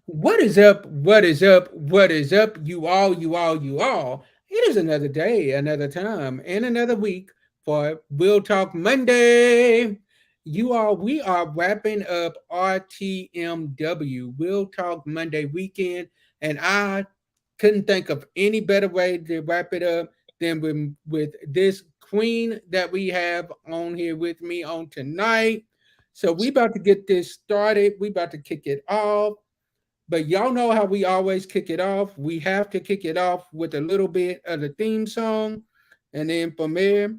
What is up? What is up? What is up? You all, you all, you all. It is another day, another time, and another week for We'll Talk Monday. You all, we are wrapping up RTMW, We'll Talk Monday weekend, and I couldn't think of any better way to wrap it up than with this queen that we have on here with me on tonight. So we about to get this started. We about to kick it off. But y'all know how we always kick it off. We have to kick it off with a little bit of the theme song. And then from there,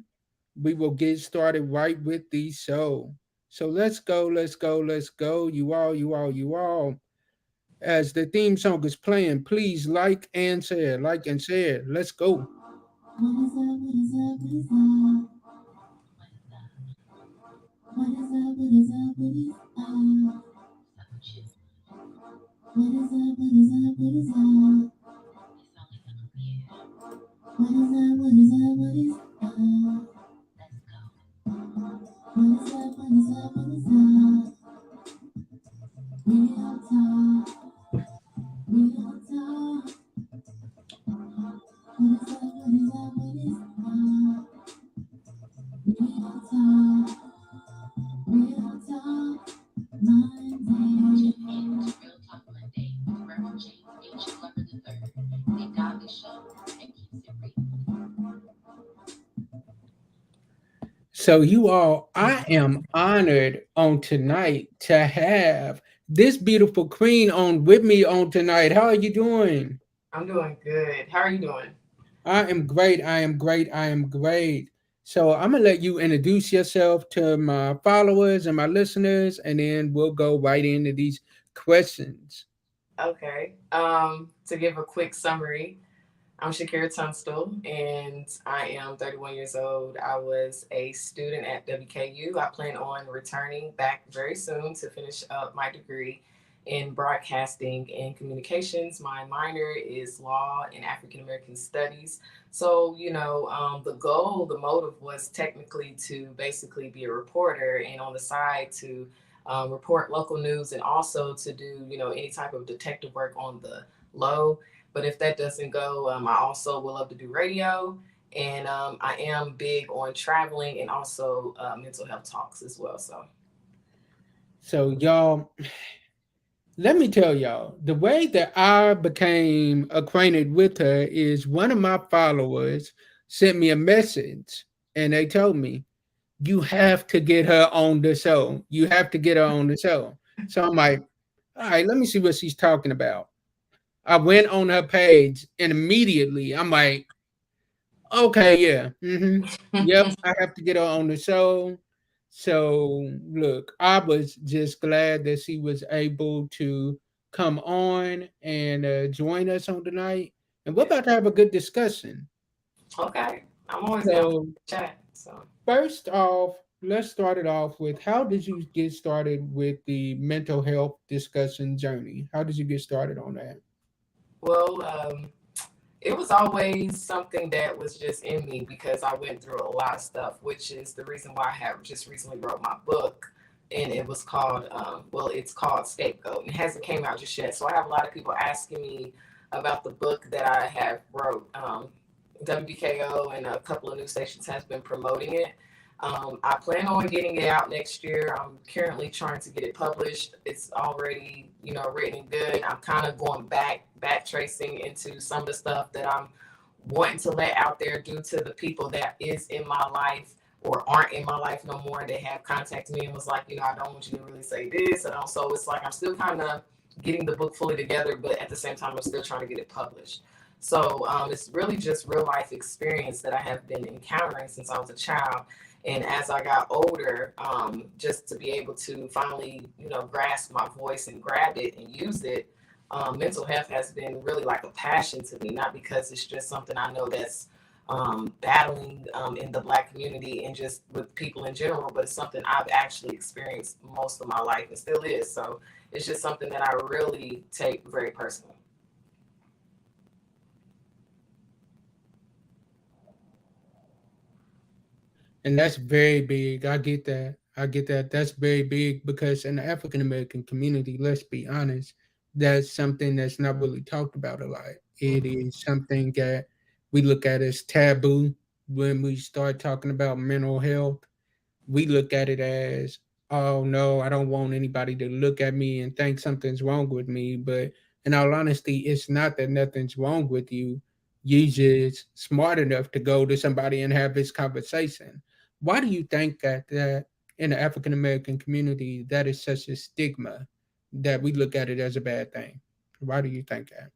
we will get started right with the show. So let's go, let's go, let's go. You all, you all, you all. As the theme song is playing, please like and share, like and share. Let's go. What is up? What is up? What is up? What is up? What is up? What is up? What is up? What is up? What is up? What is up? What is up? What is up? What is up? What is up? What is up? Real talk. Real talk. What is up? What is up? What is up? Real talk. Real talk. Monday. So, you all, I am honored on tonight to have this beautiful queen on with me on tonight. How are you doing? I'm doing good. How are you doing? I am great. I am great. I am great. So I'm gonna let you introduce yourself to my followers and my listeners, and then we'll go right into these questions. Okay. To give a quick summary, I'm Shikira Tunstill, and I am 31 years old. I was a student at WKU. I plan on returning back very soon to finish up my degree in broadcasting and communications. My minor is law and African American studies. So, the goal, the motive was technically to basically be a reporter and on the side to report local news and also to do, any type of detective work on the low. But if that doesn't go, I also will love to do radio. And I am big on traveling and also mental health talks as well. So, So y'all, let me tell y'all, the way that I became acquainted with her is one of my followers sent me a message, and they told me, you have to get her on the show. You have to get her on the show. So I'm like, all right, let me see what she's talking about. I went on her page and immediately I'm like, okay, yeah, yep, I have to get her on the show. So look, I was just glad that she was able to come on and join us on tonight, and we're yeah. about to have a good discussion. Okay. I'm always down for So chat. So, first off, let's start it off with how did you get started with the mental health discussion journey? How did you get started on that? well, it was always something that was just in me because I went through a lot of stuff, which is the reason why I have just recently wrote my book. And it was called, it's called Scapegoat. It hasn't came out just yet. So I have a lot of people asking me about the book that I have wrote. WBKO and a couple of news stations has been promoting it. I plan on getting it out next year. I'm currently trying to get it published. It's already, written and good. I'm kind of going back tracing into some of the stuff that I'm wanting to let out there due to the people that is in my life or aren't in my life no more. They have contacted me and was like, I don't want you to really say this. And also it's like I'm still kind of getting the book fully together, but at the same time, I'm still trying to get it published. So it's really just real life experience that I have been encountering since I was a child. And as I got older, just to be able to finally, grasp my voice and grab it and use it, mental health has been really like a passion to me, not because it's just something I know that's battling in the Black community and just with people in general, but it's something I've actually experienced most of my life and still is. So it's just something that I really take very personally. And that's very big. I get that. I get that. That's very big because in the African American community, let's be honest, That's something that's not really talked about a lot. It is something that we look at as taboo when we start talking about mental health. We look at it as, oh no, I don't want anybody to look at me and think something's wrong with me. But in all honesty, it's not that nothing's wrong with you. You just smart enough to go to somebody and have this conversation. Why do you think that in the African American community that is such a stigma that we look at it as a bad thing? Why do you think that?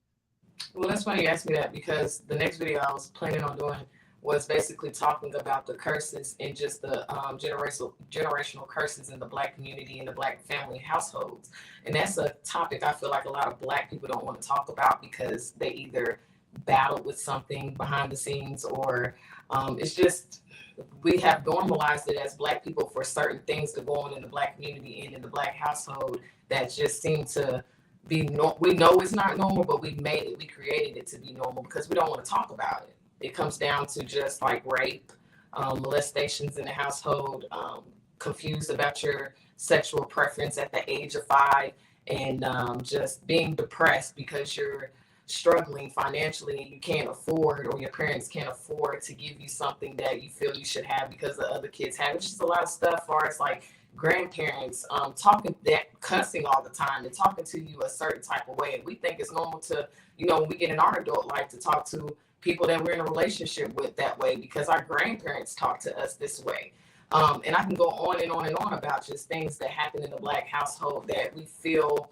Well, that's funny you asked me that because the next video I was planning on doing was basically talking about the curses and just the generational curses in the Black community and the Black family households. And that's a topic I feel like a lot of Black people don't want to talk about because they either battled with something behind the scenes or it's just we have normalized it as Black people for certain things to go on in the Black community and in the Black household that just seem to be we know it's not normal, but we created it to be normal because we don't want to talk about it. It comes down to just like rape, molestations in the household, confused about your sexual preference at the age of 5, and just being depressed because you're struggling financially and you can't afford, or your parents can't afford to give you something that you feel you should have because the other kids have. It's just a lot of stuff for us, like grandparents talking that cussing all the time and talking to you a certain type of way. And we think it's normal to, when we get in our adult life to talk to people that we're in a relationship with that way because our grandparents talk to us this way. And I can go on and on and on about just things that happen in the Black household that we feel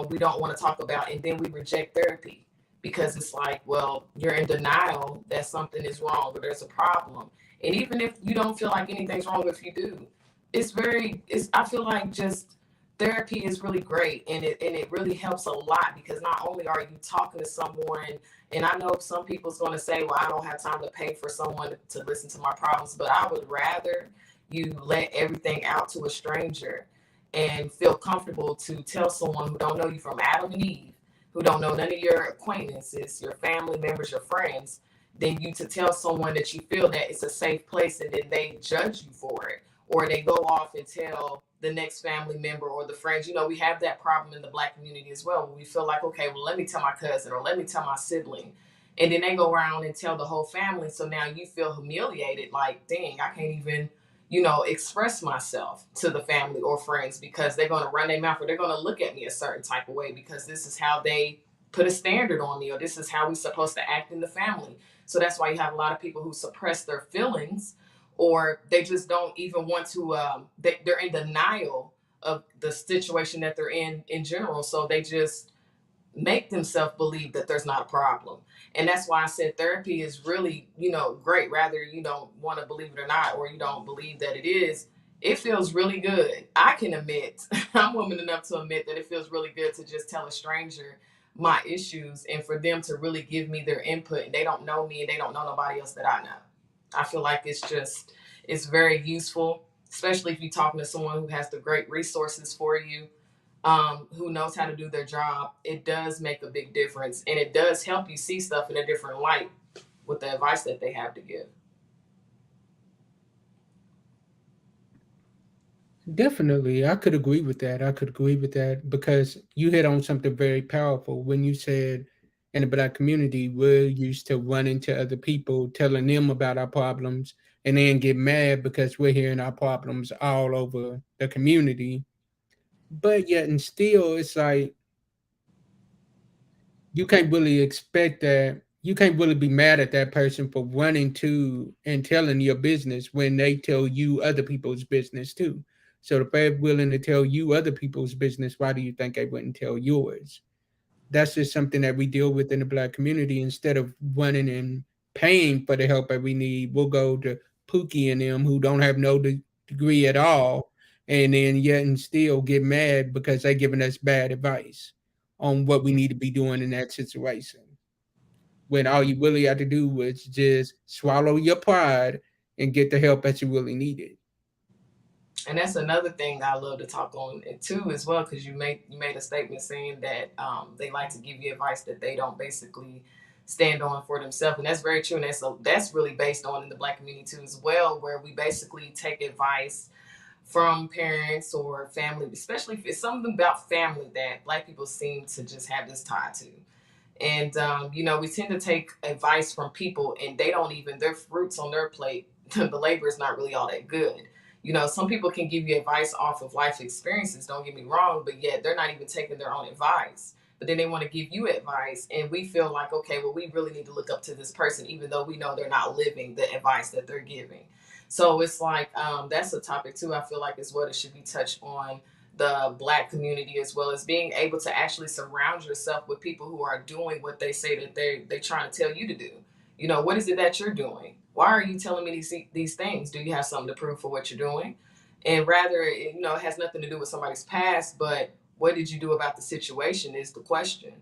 we don't want to talk about. And then we reject therapy because it's like, well, you're in denial that something is wrong or there's a problem. And even if you don't feel like anything's wrong, if you do, I feel like just therapy is really great, and it really helps a lot because not only are you talking to someone, and I know some people's going to say, well, I don't have time to pay for someone to listen to my problems, but I would rather you let everything out to a stranger and feel comfortable to tell someone who don't know you from Adam and Eve, who don't know none of your acquaintances, your family members, your friends, than you to tell someone that you feel that it's a safe place and then they judge you for it. Or they go off and tell the next family member or the friends. We have that problem in the Black community as well. Where we feel like, okay, well, let me tell my cousin or let me tell my sibling. And then they go around and tell the whole family. So now you feel humiliated, like, dang, I can't even, express myself to the family or friends because they're going to run their mouth or they're going to look at me a certain type of way because this is how they put a standard on me or this is how we're supposed to act in the family. So that's why you have a lot of people who suppress their feelings or they just don't even want to, they're in denial of the situation that they're in general. So they just make themselves believe that there's not a problem. And that's why I said therapy is really, great. Rather you don't want to believe it or not, or you don't believe that it is. It feels really good. I can admit, I'm woman enough to admit that it feels really good to just tell a stranger my issues and for them to really give me their input. And they don't know me and they don't know nobody else that I know. I feel like it's very useful, especially if you're talking to someone who has the great resources for you, who knows how to do their job. It does make a big difference, and it does help you see stuff in a different light with the advice that they have to give. Definitely, I could agree with that. I could agree with that because you hit on something very powerful when you said in the Black community, we're used to running to other people, telling them about our problems, and then get mad because we're hearing our problems all over the community. But yet, and still, it's like you can't really expect that. You can't really be mad at that person for running to and telling your business when they tell you other people's business too. So if they're willing to tell you other people's business, why do you think they wouldn't tell yours? That's just something that we deal with in the Black community. Instead of running and paying for the help that we need, we'll go to Pookie and them who don't have no degree at all, and then yet and still get mad because they're giving us bad advice on what we need to be doing in that situation. When all you really had to do was just swallow your pride and get the help that you really needed. And that's another thing I love to talk on too as well, because you made a statement saying that they like to give you advice that they don't basically stand on for themselves, and that's very true. And that's really based on in the Black community too as well, where we basically take advice from parents or family, especially if it's something about family that Black people seem to just have this tie to. And we tend to take advice from people, and they don't even their fruits on their plate. The labor is not really all that good. Some people can give you advice off of life experiences. Don't get me wrong, but yet they're not even taking their own advice. But then they want to give you advice, and we feel like, okay, well, we really need to look up to this person, even though we know they're not living the advice that they're giving. So it's like that's a topic too. I feel like as well, it should be touched on the Black community, as well as being able to actually surround yourself with people who are doing what they say that they're trying to tell you to do. What is it that you're doing? Why are you telling me these things? Do you have something to prove for what you're doing? And rather, it has nothing to do with somebody's past, but what did you do about the situation is the question.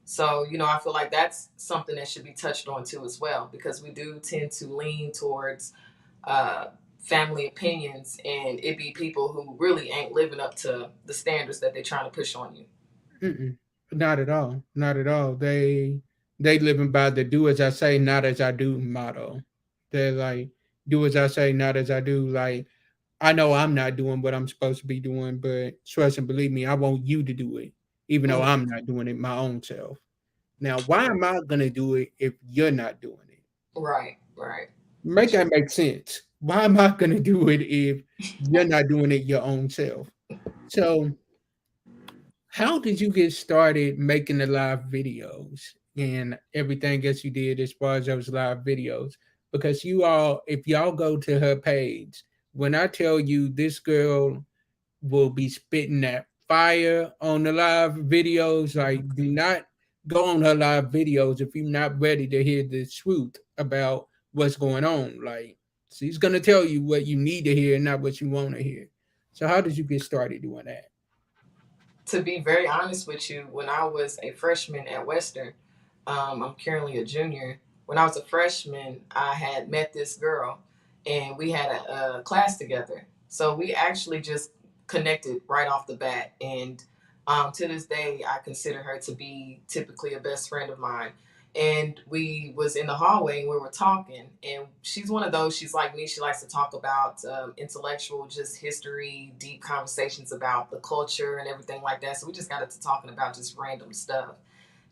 So, I feel like that's something that should be touched on too as well, because we do tend to lean towards uh, family opinions, and it be people who really ain't living up to the standards that they're trying to push on you. Mm-mm. Not at all. Not at all. They living by the "do as I say, not as I do" motto. They're like, "Do as I say, not as I do." Like, I know I'm not doing what I'm supposed to be doing, but trust and believe me, I want you to do it, even though Mm, I'm not doing it my own self. Now, why am I gonna do it if you're not doing it? right, right. Make that make sense. Why am I gonna do it if you're not doing it your own self? So, how did you get started making the live videos and everything else you did as far as those live videos? Because you all, if y'all go to her page, when I tell you this girl will be spitting that fire on the live videos, like, do not go on her live videos if you're not ready to hear the truth about what's going on. Like, she's gonna tell you what you need to hear, not what you want to hear. So, how did you get started doing that? To be very honest with you, when I was a freshman at Western, I'm currently a junior. When I was a freshman, I had met this girl, and we had a class together. So we actually just connected right off the bat, and to this day, I consider her to be typically a best friend of mine. And we was in the hallway and we were talking, and she's one of those, she's like me, she likes to talk about intellectual, just history, deep conversations about the culture and everything like that. So we just got into talking about just random stuff.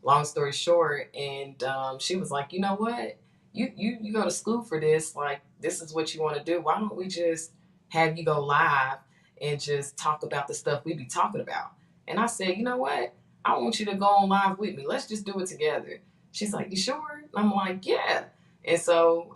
Long story short, and she was like, you know what, you go to school for this, like, this is what you want to do, why don't we just have you go live and just talk about the stuff we be talking about? And I said, you know what, I want you to go on live with me, let's just do it together. She's like, you sure? I'm like, yeah. And so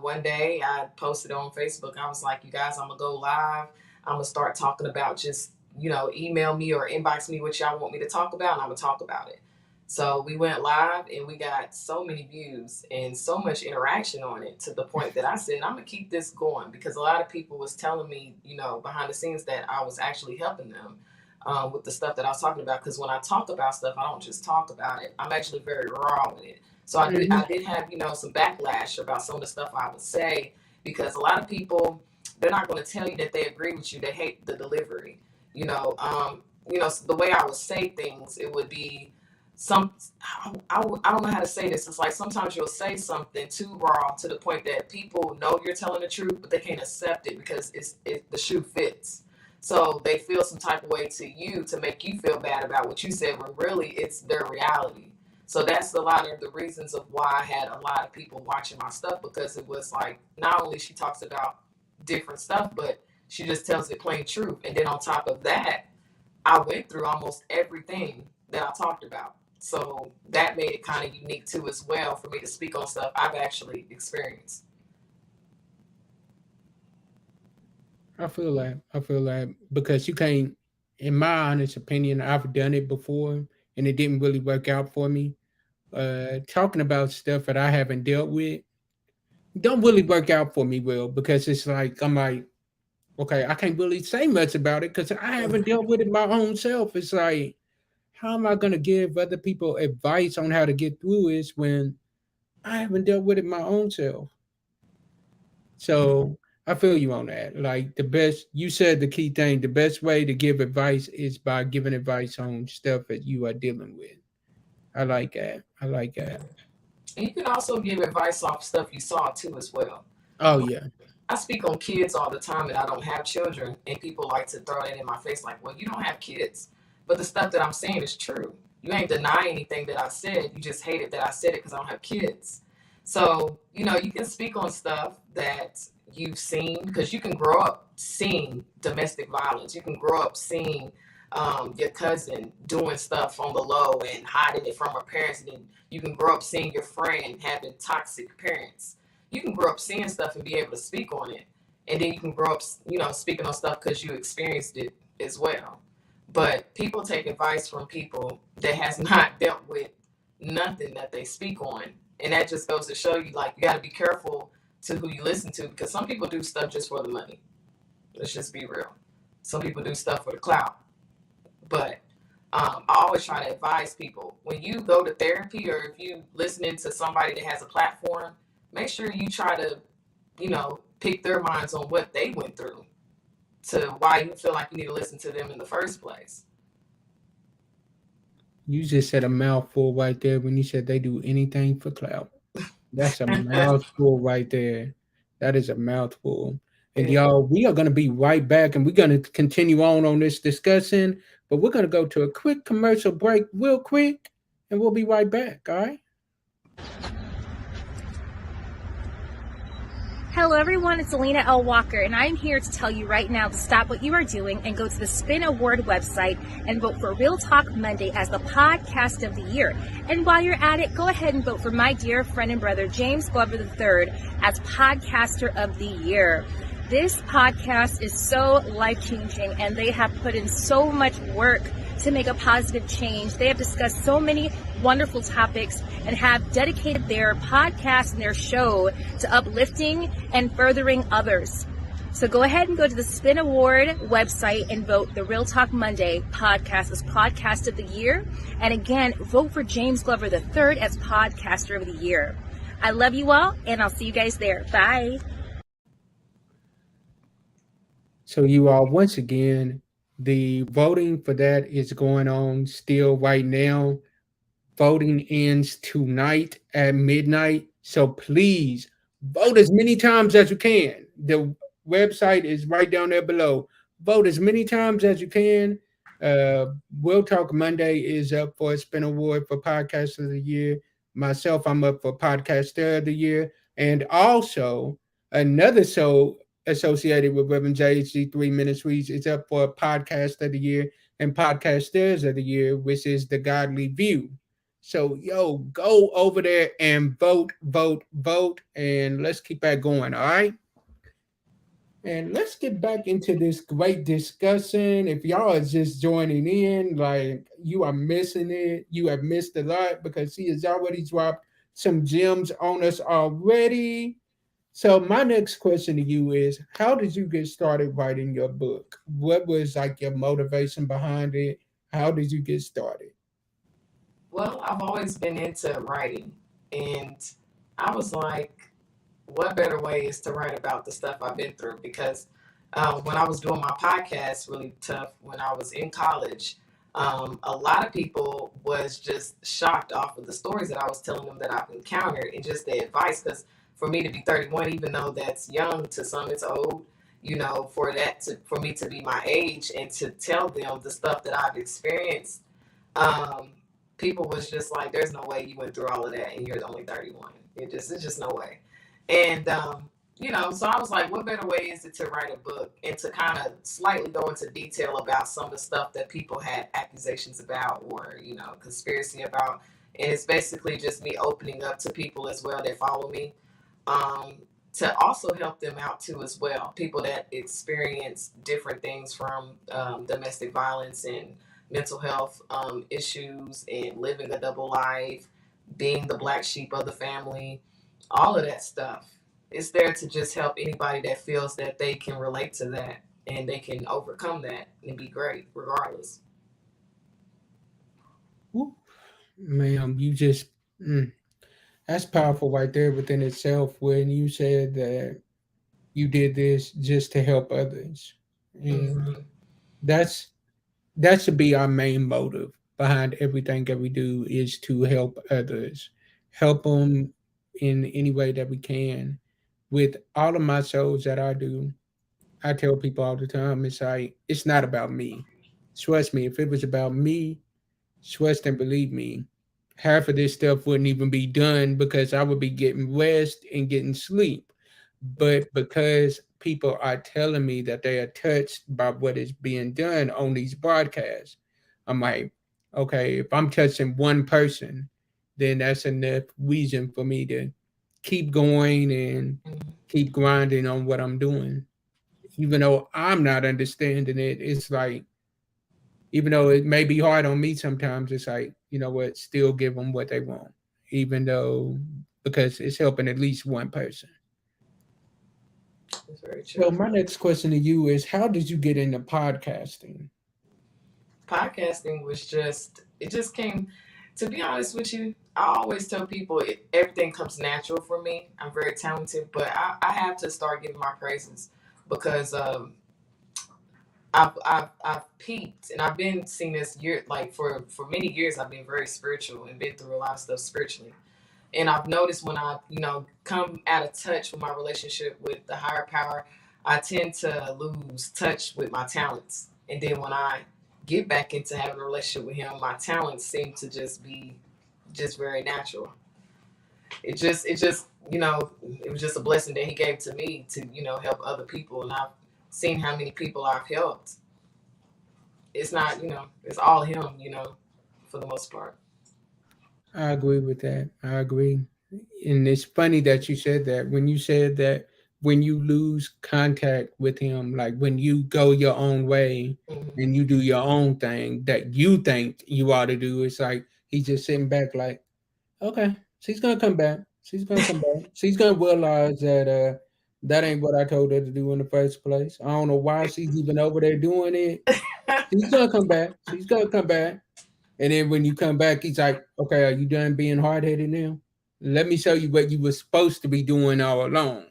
one day I posted on Facebook, I was like, you guys, I'm gonna go live, I'm gonna start talking about just, email me or inbox me what y'all want me to talk about, and I'm gonna talk about it. So we went live, and we got so many views and so much interaction on it, to the point that I said, I'm gonna keep this going, because a lot of people was telling me, behind the scenes, that I was actually helping them with the stuff that I was talking about. Because when I talk about stuff, I don't just talk about it. I'm actually very raw with it. So I did, Mhm. I did have, some backlash about some of the stuff I would say, because a lot of people, they're not going to tell you that they agree with you. They hate the delivery. The way I would say things, it would be some. I don't know how to say this. It's like sometimes you'll say something too raw, to the point that people know you're telling the truth, but they can't accept it because the shoe fits. So they feel some type of way to you, to make you feel bad about what you said, when really it's their reality. So that's a lot of the reasons of why I had a lot of people watching my stuff, because it was like, not only she talks about different stuff, but she just tells it plain truth. And then on top of that, I went through almost everything that I talked about. So that made it kind of unique too, as well, for me to speak on stuff I've actually experienced. I feel that because you can't, in my honest opinion, I've done it before and it didn't really work out for me. Talking about stuff that I haven't dealt with don't really work out for me well, because it's like I'm like, okay, I can't really say much about it because I haven't dealt with it my own self. It's like, how am I gonna give other people advice on how to get through this when I haven't dealt with it my own self? So I feel you on that. Like, the best, you said the key thing, the best way to give advice is by giving advice on stuff that you are dealing with. I like that. I like that. And you can also give advice off stuff you saw too, as well. Oh yeah. I speak on kids all the time, and I don't have children, and people like to throw it in my face like, well, you don't have kids. But the stuff that I'm saying is true. You ain't denying anything that I said. You just hated that I said it because I don't have kids. So, you can speak on stuff that you've seen, because you can grow up seeing domestic violence. You can grow up seeing your cousin doing stuff on the low and hiding it from her parents. And then you can grow up seeing your friend having toxic parents. You can grow up seeing stuff and be able to speak on it. And then you can grow up, speaking on stuff because you experienced it as well. But people take advice from people that has not dealt with nothing that they speak on. And that just goes to show you, like, you got to be careful to who you listen to, because some people do stuff just for the money. Let's just be real. Some people do stuff for the clout. But I always try to advise people, when you go to therapy, or if you listening to somebody that has a platform, make sure you try to, pick their minds on what they went through, to why you feel like you need to listen to them in the first place. You just said a mouthful right there when you said they do anything for clout. That's a mouthful right there. That is a mouthful. And Yeah. y'all, we are going to be right back, and we're going to continue on this discussion, but we're going to go to a quick commercial break real quick, and we'll be right back. All right. Hello everyone, it's Alina L. Walker, and I'm here to tell you right now to stop what you are doing and go to the Spin Award website and vote for Real Talk Monday as the podcast of the year. And while you're at it, go ahead and vote for my dear friend and brother James Glover III as podcaster of the year. This podcast is so life-changing, and they have put in so much work to make a positive change. They have discussed so many wonderful topics and have dedicated their podcast and their show to uplifting and furthering others. So go ahead and go to the Spin Award website and vote the Real Talk Monday podcast as podcast of the year. And again, vote for James Glover III as podcaster of the year. I love you all, and I'll see you guys there. Bye. So, you all, once again, the voting for that is going on still right now. Voting ends tonight at midnight. So please vote as many times as you can. The website is right down there below. Vote as many times as you can. We'll Talk Monday is up for a Spin Award for Podcast of the Year. Myself, I'm up for Podcaster of the Year. And also, another show associated with Reverend JHG3 Ministries is up for Podcast of the Year and Podcasters of the Year, which is The Godly View. So, yo, go over there and vote, vote, vote, and let's keep that going, all right? And let's get back into this great discussion. If y'all are just joining in, like, you are missing it. You have missed a lot, because he has already dropped some gems on us already. So my next question to you is, how did you get started writing your book? What was like your motivation behind it? How did you get started? Well, I've always been into writing, and I was like, what better way is to write about the stuff I've been through? Because when I was doing my podcast, really tough, when I was in college, a lot of people was just shocked off of the stories that I was telling them that I've encountered, and just the advice. Because for me to be 31, even though that's young, to some it's old, for me to be my age and to tell them the stuff that I've experienced, people was just like, there's no way you went through all of that and you're only 31. It's just no way. And, so I was like, what better way is it to write a book and to kind of slightly go into detail about some of the stuff that people had accusations about, or, conspiracy about. And it's basically just me opening up to people as well that follow me, to also help them out too as well. People that experience different things, from domestic violence and mental health issues, and living a double life, being the black sheep of the family, all of that stuff. It's there to just help anybody that feels that they can relate to that and they can overcome that and be great regardless. Woo. Ma'am, you just, that's powerful right there within itself, when you said that you did this just to help others. And Mm-hmm. that's that should be our main motive behind everything that we do, is to help others, help them in any way that we can. with all of my shows that I do, I tell people all the time, it's like it's not about me. Trust me, if it was about me, trust and believe me, half of this stuff wouldn't even be done because I would be getting rest and getting sleep. But because people are telling me that they are touched by what is being done on these broadcasts, I'm like, okay, if I'm touching one person, then that's enough reason for me to keep going and Mhm. keep grinding on what I'm doing. Even though I'm not understanding it, it's like, even though it may be hard on me sometimes, it's like, you know what, still give them what they want, even though, because it's helping at least one person. That's very So true. my next question to you is, how did you get into podcasting? Podcasting was just, it just came, to be honest with you, I always tell people everything comes natural for me. I'm very talented, but I have to start giving my praises because I've peaked and I've been seeing this year, like for many years I've been very spiritual and been through a lot of stuff spiritually. And I've noticed when I, come out of touch with my relationship with the higher power, I tend to lose touch with my talents. And then when I get back into having a relationship with him, my talents seem to just be just very natural. It just, it was just a blessing that he gave to me to, help other people. And I've seen how many people I've helped. It's not, it's all him, for the most part. I agree with that. I agree. And it's funny that you said that. When you said that, when you lose contact with him, like when you go your own way Hmm. and you do your own thing that you think you ought to do, it's like he's just sitting back like, okay, she's gonna come back. She's gonna come back. She's gonna realize that that ain't what I told her to do in the first place. I don't know why she's even over there doing it. She's gonna come back. She's gonna come back. And then when you come back, he's like, okay, are you done being hard headed now? Let me show you what you were supposed to be doing all along.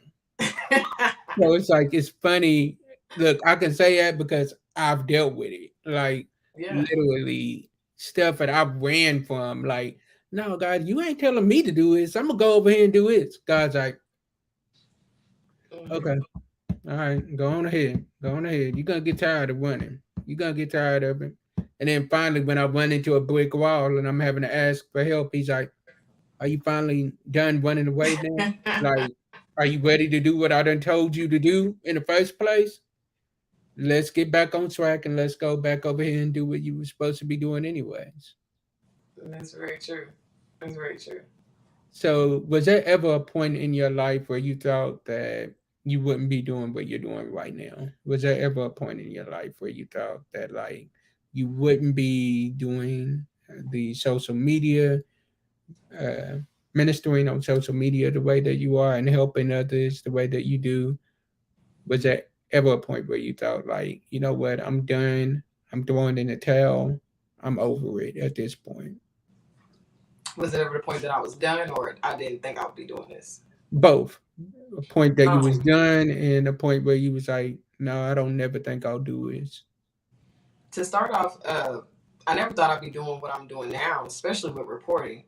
So it's like, it's funny. Look, I can say that because I've dealt with it. Like, Yeah. literally, stuff that I ran from. Like, no, God, you ain't telling me to do this. I'm going to go over here and do this. God's like, Hmm. okay, all right, go on ahead. Go on ahead. You're going to get tired of running. You're going to get tired of it. And then finally, when I run into a brick wall and I'm having to ask for help, he's like, are you finally done running away now? Like, are you ready to do what I done told you to do in the first place? Let's get back on track and let's go back over here and do what you were supposed to be doing anyways. That's very true. That's very true. So, was there ever a point in your life where you thought that you wouldn't be doing what you're doing right now? Was there ever a point in your life where you thought that, like, you wouldn't be doing the social media, uh, ministering on social media the way that you are and helping others the way that you do? Was there ever a point where you thought, like, you know what, I'm done, I'm throwing in the towel, I'm over it at this point? Was it ever the point that I was done, or I didn't think I would be doing this? Both. A point that you was Um, done and a point where you was like, no, I don't never think I'll do this. to start off, I never thought I'd be doing what I'm doing now, especially with reporting,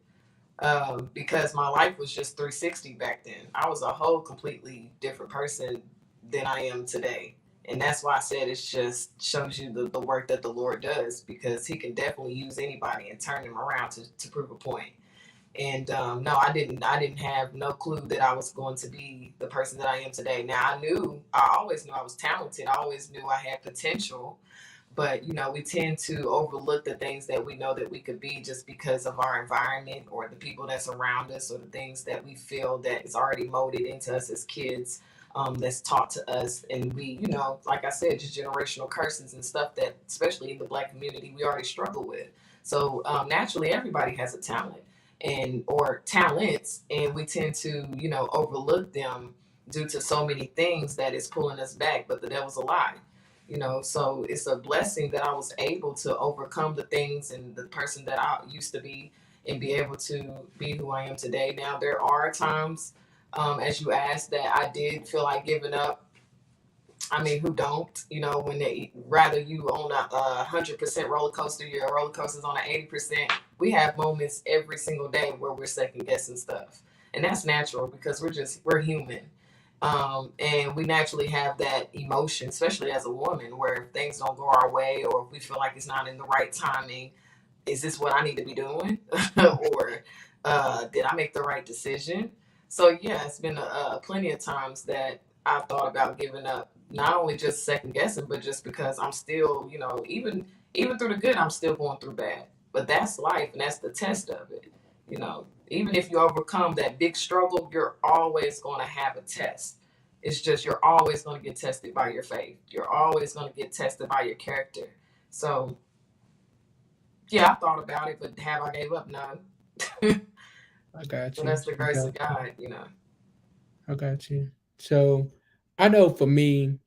because my life was just 360 back then. I was a whole completely different person than I am today. And that's why I said it just shows you the work that the Lord does, because he can definitely use anybody and turn them around to prove a point. And no, I didn't have no clue that I was going to be the person that I am today. Now I always knew I was talented. I always knew I had potential, but we tend to overlook the things that we know that we could be just because of our environment or the people that's around us or the things that we feel that is already molded into us as kids. That's taught to us, and we, like I said, just generational curses and stuff that, especially in the Black community, we already struggle with. So naturally, everybody has a talent and or talents, and we tend to, overlook them due to so many things that is pulling us back. But the devil's a lie. So it's a blessing that I was able to overcome the things and the person that I used to be and be able to be who I am today. Now, there are times, as you asked, that I did feel like giving up. I mean, who don't? When they rather you on a 100% roller coaster, your roller coaster's on an 80%. We have moments every single day where we're second guessing stuff, and that's natural because we're human. And we naturally have that emotion, especially as a woman, where if things don't go our way or if we feel like it's not in the right timing, is this what I need to be doing? Or did I make the right decision? So, yeah, it's been plenty of times that I've thought about giving up, not only just second guessing, but just because I'm still, even through the good, I'm still going through bad. But that's life, and that's the test of it. Even if you overcome that big struggle, you're always going to have a test. It's just you're always going to get tested by your faith. You're always going to get tested by your character. So, yeah, I thought about it, but have I gave up? No. I got So you. that's the I grace got of you. God. I got you. So I know for me,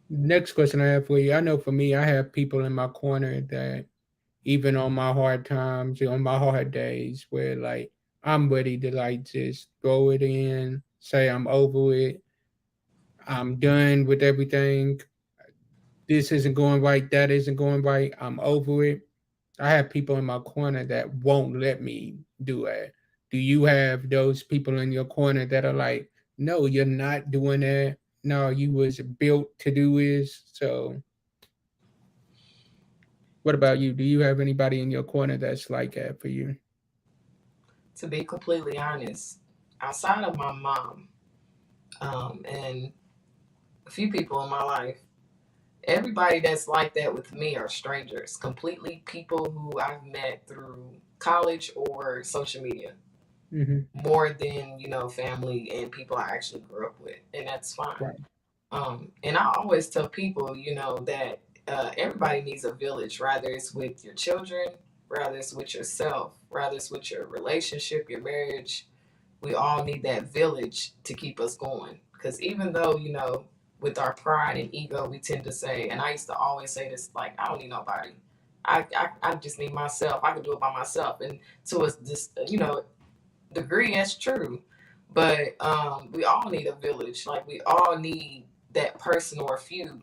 next question I have for you. I know for me, I have people in my corner that even on my hard times, on my hard days, where like I'm ready to like just throw it in, say I'm over it, I'm done with everything. This isn't going right, that isn't going right. I'm over it. I have people in my corner that won't let me do it. Do you have those people in your corner that are like, no, you're not doing that. No, you was built to do this. So what about you? Do you have anybody in your corner that's like that for you? To be completely honest, outside of my mom, and a few people in my life, everybody that's like that with me are strangers, completely people who I've met through college or social media, Mm-hmm. more than, family and people I actually grew up with. And that's fine. Right. And I always tell people, that everybody needs a village, rather it's with your children, rather it's with yourself, rather it's with your relationship, your marriage. We all need that village to keep us going. Because even though, with our pride and ego, we tend to say, and I used to always say this, like, I don't need nobody. I just need myself. I can do it by myself. And to us, this, degree, that's true. But we all need a village. Like, we all need that person or a few.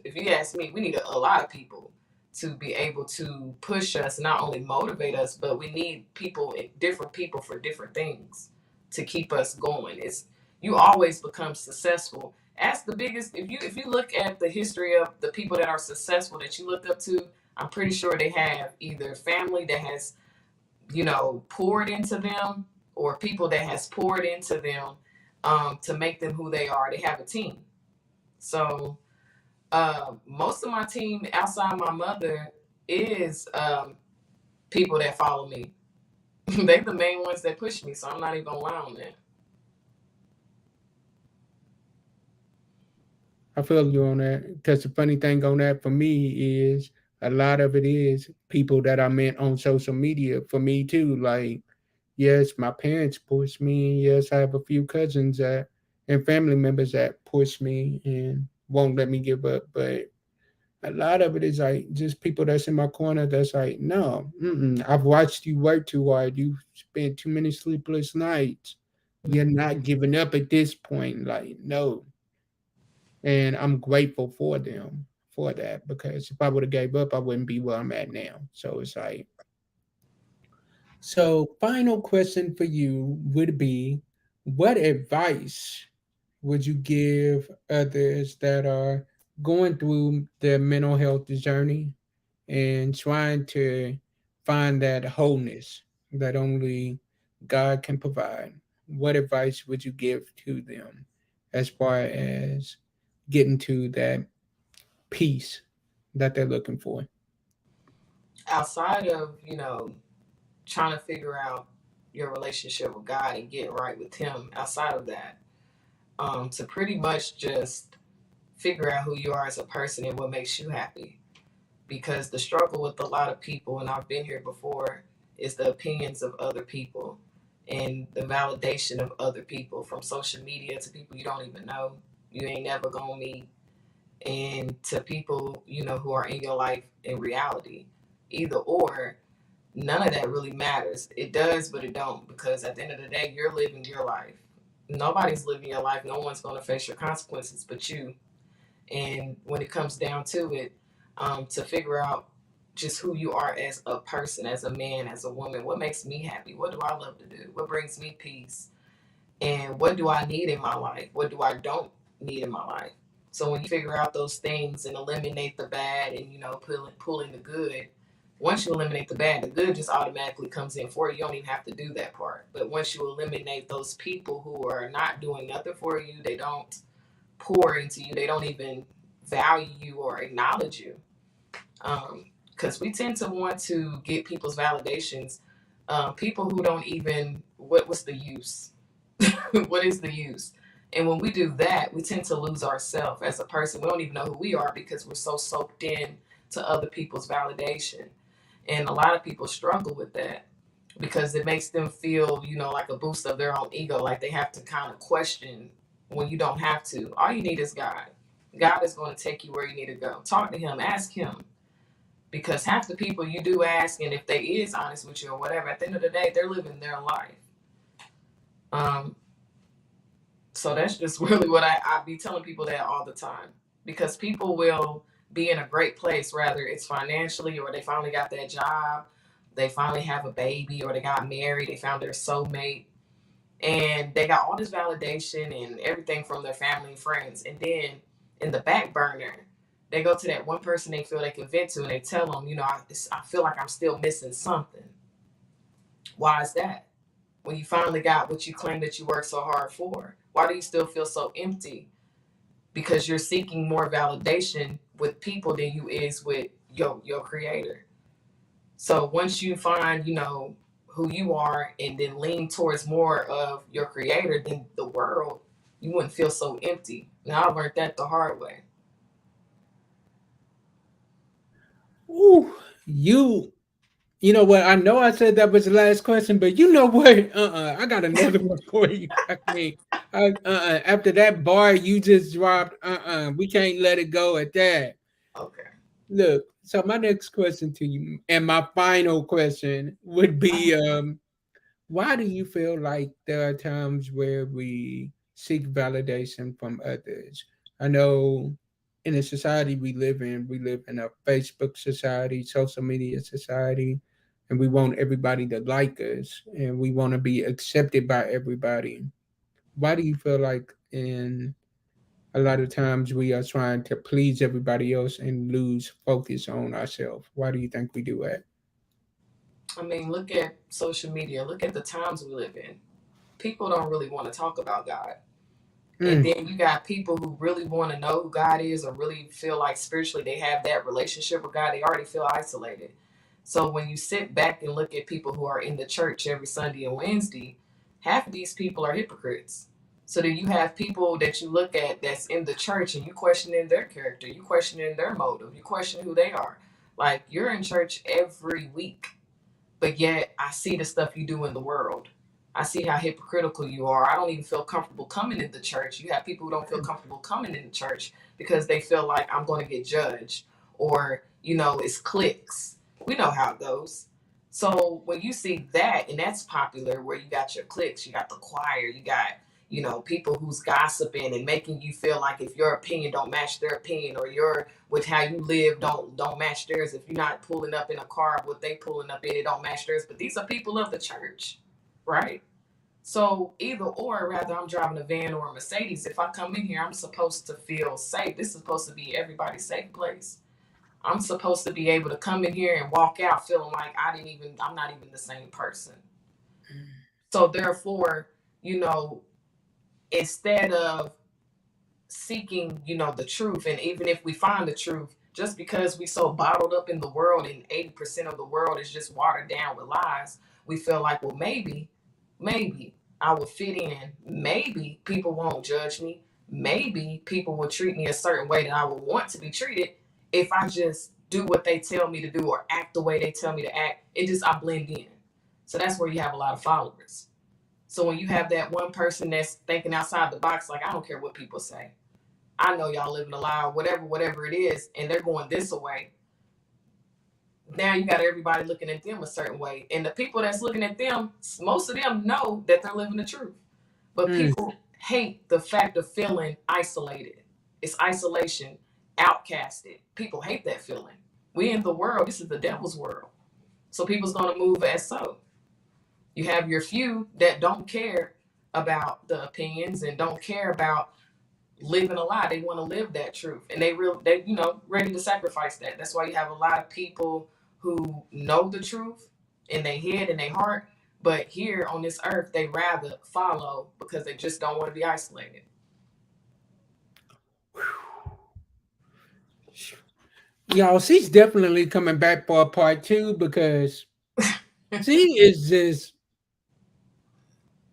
If you ask me, we need a lot of people to be able to push us, not only motivate us, but we need people, different people for different things to keep us going. It's you always become successful. Ask the biggest if you look at the history of the people that are successful that you looked up to, I'm pretty sure they have either family that has, poured into them or people that has poured into them to make them who they are. They have a team. So most of my team outside my mother is people that follow me. They the main ones that push me, so I'm not even gonna lie on that. I feel you on that. Because the funny thing on that for me is a lot of it is people that I met on social media for me too. Like, yes, my parents push me. Yes, I have a few cousins that and family members that push me and won't let me give up. But a lot of it is like just people that's in my corner that's like, no, I've watched you work too hard. You spent too many sleepless nights. You're not giving up at this point. Like, no, and I'm grateful for them for that because if I would have gave up, I wouldn't be where I'm at now. So it's like, so final question for you would be, what advice would you give others that are going through their mental health journey and trying to find that wholeness that only God can provide? What advice would you give to them as far as getting to that peace that they're looking for? Outside of, trying to figure out your relationship with God and get right with Him, outside of that, to pretty much just figure out who you are as a person and what makes you happy. Because the struggle with a lot of people, and I've been here before, is the opinions of other people and the validation of other people, from social media to people you don't even know, you ain't never gonna meet, and to people, who are in your life in reality. Either or, none of that really matters. It does, but it don't, because at the end of the day, you're living your life. Nobody's living your life. No one's going to face your consequences but you. And when it comes down to it, to figure out just who you are as a person, as a man, as a woman, what makes me happy? What do I love to do? What brings me peace? And what do I need in my life? What do I don't need in my life? So when you figure out those things and eliminate the bad and, you know, pulling the good, once you eliminate the bad, the good just automatically comes in for you. You don't even have to do that part. But once you eliminate those people who are not doing nothing for you, they don't pour into you, they don't even value you or acknowledge you. Because we tend to want to get people's validations. People who don't even, what's the use? What is the use? And when we do that, we tend to lose ourselves as a person. We don't even know who we are because we're so soaked in to other people's validation. And a lot of people struggle with that because it makes them feel, you know, like a boost of their own ego, like they have to kind of question when you don't have to. All you need is God. God is going to take you where you need to go. Talk to him, ask him. Because half the people you do ask, and if they is honest with you or whatever, at the end of the day, they're living their life. So that's just really what I be telling people that all the time. Because people will be in a great place, whether it's financially or they finally got that job, they finally have a baby, or they got married, they found their soulmate, and they got all this validation and everything from their family and friends. And then in the back burner, they go to that one person they feel they can vent to and they tell them, you know, I feel like I'm still missing something. Why is that? When you finally got what you claim that you worked so hard for, why do you still feel so empty? Because you're seeking more validation with people than you is with your creator. So once you find, you know, who you are and then lean towards more of your creator than the world, you wouldn't feel so empty. Now I learned that the hard way. Ooh, you know what? I know I said that was the last question, but you know what? I got another one for you. I mean, after that bar you just dropped, we can't let it go at that. Okay. Look, so my next question to you, and my final question would be, why do you feel like there are times where we seek validation from others? I know in the society we live in a Facebook society, social media society, and we want everybody to like us and we want to be accepted by everybody. Why do you feel like in a lot of times we are trying to please everybody else and lose focus on ourselves? Why do you think we do that? I mean, look at social media. Look at the times we live in. People don't really want to talk about God. And Mm, then you got people who really want to know who God is or really feel like spiritually they have that relationship with God. They already feel isolated. So when you sit back and look at people who are in the church every Sunday and Wednesday, half of these people are hypocrites. So then you have people that you look at that's in the church and you questioning their character, you questioning their motive, you question who they are. Like you're in church every week, but yet I see the stuff you do in the world. I see how hypocritical you are. I don't even feel comfortable coming into church. You have people who don't feel comfortable coming into church because they feel like I'm going to get judged or, you know, it's cliques. We know how it goes. So when you see that, and that's popular, where you got your cliques, you got the choir, you got, you know, people who's gossiping and making you feel like if your opinion don't match their opinion or your with how you live don't match theirs. If you're not pulling up in a car, what they pulling up in, it don't match theirs. But these are people of the church, right? So either or, rather I'm driving a van or a Mercedes. If I come in here, I'm supposed to feel safe. This is supposed to be everybody's safe place. I'm supposed to be able to come in here and walk out feeling like I'm not even the same person. So therefore, you know, instead of seeking, you know, the truth, and even if we find the truth, just because we so bottled up in the world and 80% of the world is just watered down with lies, we feel like, well, maybe I will fit in. Maybe people won't judge me. Maybe people will treat me a certain way that I would want to be treated if I just do what they tell me to do or act the way they tell me to act. I blend in. So that's where you have a lot of followers. So when you have that one person that's thinking outside the box, like, I don't care what people say. I know y'all living a lie, or whatever it is, and they're going this way. Now you got everybody looking at them a certain way. And the people that's looking at them, most of them know that they're living the truth. But mm. people hate the fact of feeling isolated. It's isolation, outcasted. People hate that feeling. We in the world, this is the devil's world. So people's going to move as so. You have your few that don't care about the opinions and don't care about living a lie. They want to live that truth, and they ready to sacrifice that. That's why you have a lot of people who know the truth in their head and their heart, but here on this earth they rather follow because they just don't want to be isolated. Y'all, she's definitely coming back for a part two because she is just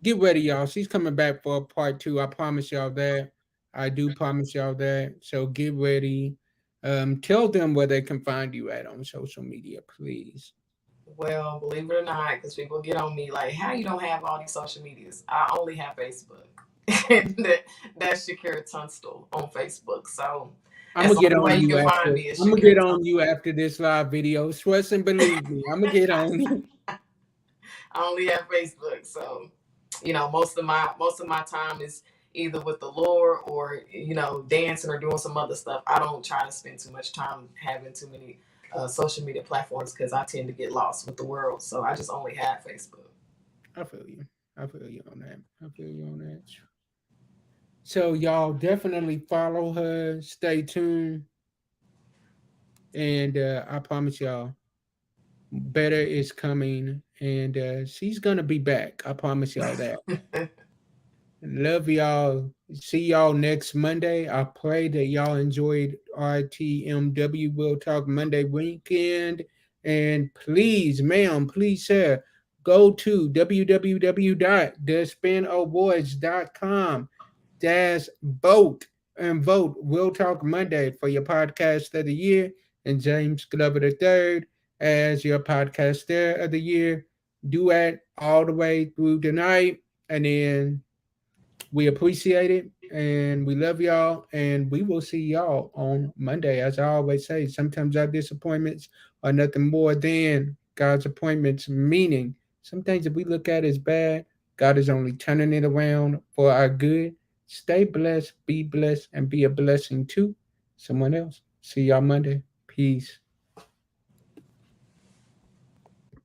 get ready, y'all. She's coming back for a part two. I promise y'all that. I do promise y'all that. So get ready. Tell them where they can find you at on social media, please. Well, believe it or not, because people get on me like, how you don't have all these social medias? I only have Facebook. That's Shikira Tunstill on Facebook. So I'm that's gonna the get only way on you you can after. find me is I'm gonna Shakira get on you Tunstill. after this live video. Trust and believe me. I'm gonna get on you. I only have Facebook. So, most of my time is either with the Lord or, dancing or doing some other stuff. I don't try to spend too much time having too many social media platforms because I tend to get lost with the world. So I just only have Facebook. I feel you. I feel you on that. I feel you on that. So y'all definitely follow her. Stay tuned, and I promise y'all, better is coming, and she's gonna be back. I promise y'all that. Love y'all. See y'all next Monday. I pray that y'all enjoyed RTMW Will Talk Monday weekend. And please, ma'am, please, sir, go to www.thespinawards.com dash vote and vote Will Talk Monday for your podcast of the year and James Glover III as your podcaster of the year. Do it all the way through the night. And then we appreciate it and we love y'all. And we will see y'all on Monday. As I always say, sometimes our disappointments are nothing more than God's appointments, meaning some things that we look at as bad, God is only turning it around for our good. Stay blessed, be blessed, and be a blessing to someone else. See y'all Monday. Peace.